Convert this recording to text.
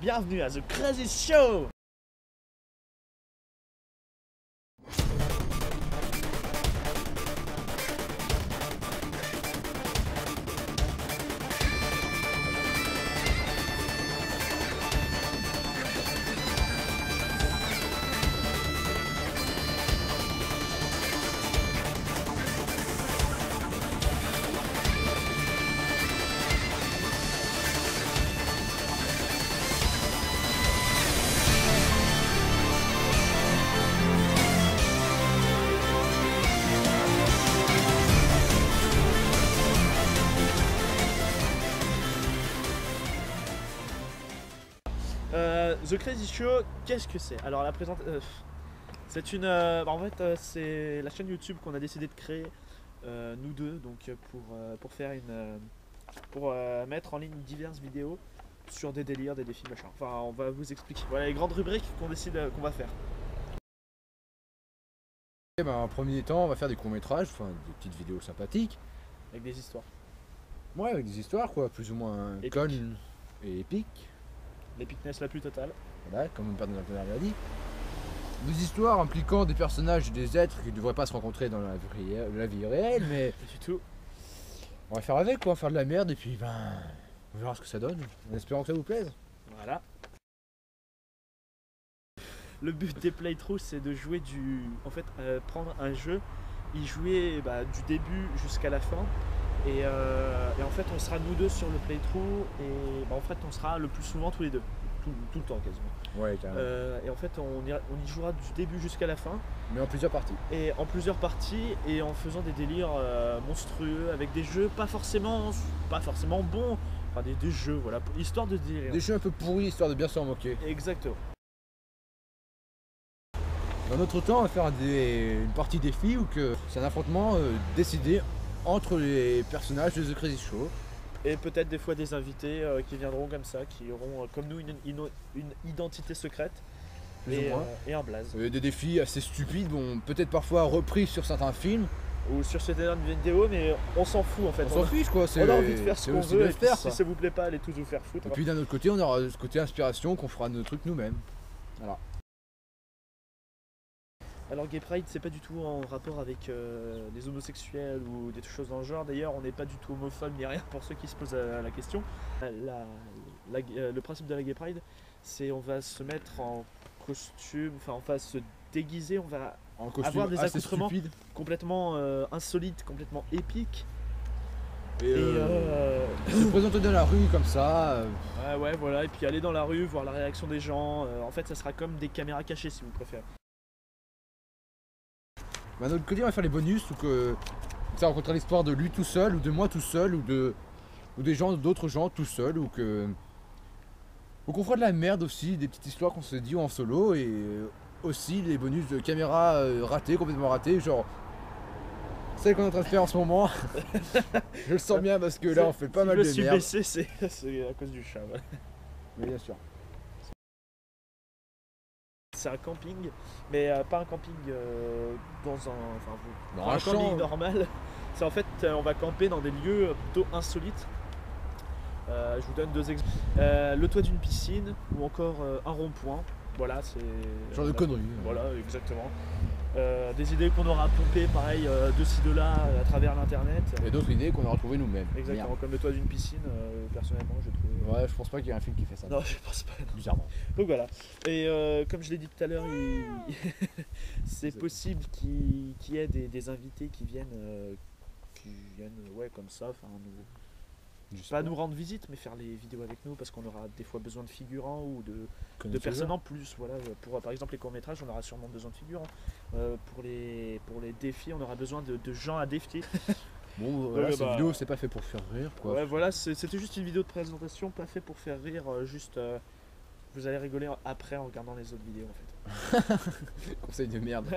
Bienvenue à The Crazy Show. The Crazy Show, qu'est-ce que c'est? Alors la présentation, c'est une, en fait, c'est la chaîne YouTube qu'on a décidé de créer nous deux, donc pour faire pour mettre en ligne diverses vidéos sur des délires, des défis, machin. Enfin, on va vous expliquer. Voilà les grandes rubriques qu'on va faire. Et ben, en premier temps, on va faire des courts-métrages, enfin des petites vidéos sympathiques. Avec des histoires. Ouais, avec des histoires quoi, plus ou moins Épiques. connes et épiques. L'épicness la plus totale. Voilà, comme mon père l'a dit. Des histoires impliquant des personnages et des êtres qui ne devraient pas se rencontrer dans la vie réelle, mais Pas du tout. on va faire avec quoi, faire de la merde et puis ben, on verra ce que ça donne, en espérant que ça vous plaise. Voilà. Le but des playthroughs, c'est de jouer en fait, prendre un jeu, y jouer du début jusqu'à la fin. Et en fait, on sera nous deux sur le playthrough et en fait, on sera le plus souvent tous les deux, tout le temps quasiment. Ouais, carrément. Et en fait, on y jouera du début jusqu'à la fin. Mais en plusieurs parties. Et en plusieurs parties et en faisant des délires monstrueux avec des jeux pas forcément bons, enfin des jeux, voilà, histoire de délire. Des jeux un peu pourris, histoire de bien s'en moquer. Exactement. Dans notre temps, on va faire une partie défi où que c'est un affrontement décidé entre les personnages de The Crazy Show. Et peut-être des fois des invités qui viendront comme ça, qui auront comme nous une identité secrète et un blaze. Des défis assez stupides, bon, peut-être parfois repris sur certains films. Ou sur cette vidéo, mais on s'en fout en fait. On s'en fiche quoi, On a envie de faire ce qu'on veut, et faire, si ça vous plaît pas, allez tous vous faire foutre. Et puis d'un autre côté, on aura ce côté inspiration qu'on fera nos trucs nous-mêmes. Voilà. Alors Gay Pride, c'est pas du tout en rapport avec des homosexuels ou des choses dans le genre. D'ailleurs, on n'est pas du tout homophobe ni rien pour ceux qui se posent la question. Le principe de la Gay Pride, c'est on va se mettre en costume, enfin on va se déguiser, on va avoir des accoutrements complètement insolites, complètement épiques. Et se présenter dans la rue comme ça. Ouais, voilà, et puis aller dans la rue, voir la réaction des gens. En fait, ça sera comme des caméras cachées si vous préférez. D'un autre côté, on va faire les bonus, ou que ça rencontrera l'histoire de lui tout seul, ou de moi tout seul, ou des gens, d'autres gens tout seul, ou qu'on fera de la merde aussi, des petites histoires qu'on se dit en solo, et aussi les bonus de caméra ratées, complètement ratées, genre celle qu'on est en train de faire en ce moment. Je le sens bien parce que là on fait pas mal de merde. Si je me suis baissé, c'est à cause du chat. Ouais. Mais bien sûr. C'est un camping, mais pas un camping Dans un camping normal. C'est en fait, on va camper dans des lieux plutôt insolites. Je vous donne deux exemples. Le toit d'une piscine ou encore un rond-point. Voilà, c'est... Genre de conneries. Voilà, exactement. Des idées qu'on aura pompées, pareil, de ci, de là, à travers l'internet. Et d'autres idées qu'on aura trouvées nous-mêmes. Exactement, Merde. comme le toit d'une piscine, personnellement, j'ai trouvé... Ouais, je pense pas qu'il y ait un film qui fait ça. Non, je pense pas. Non. Bizarrement. Donc voilà. Et comme je l'ai dit tout à l'heure, c'est possible qu'il y ait des invités qui viennent ouais, comme ça, enfin, pas nous rendre visite, mais faire les vidéos avec nous, parce qu'on aura des fois besoin de figurants ou de personnes en plus. Voilà, pour par exemple les courts-métrages, on aura sûrement besoin de figurants. Pour les défis, on aura besoin de gens à défier. Bon, voilà, cette vidéo c'est pas fait pour faire rire quoi. Ouais, voilà, c'était juste une vidéo de présentation, pas fait pour faire rire, juste vous allez rigoler après en regardant les autres vidéos en fait. Conseil de merde.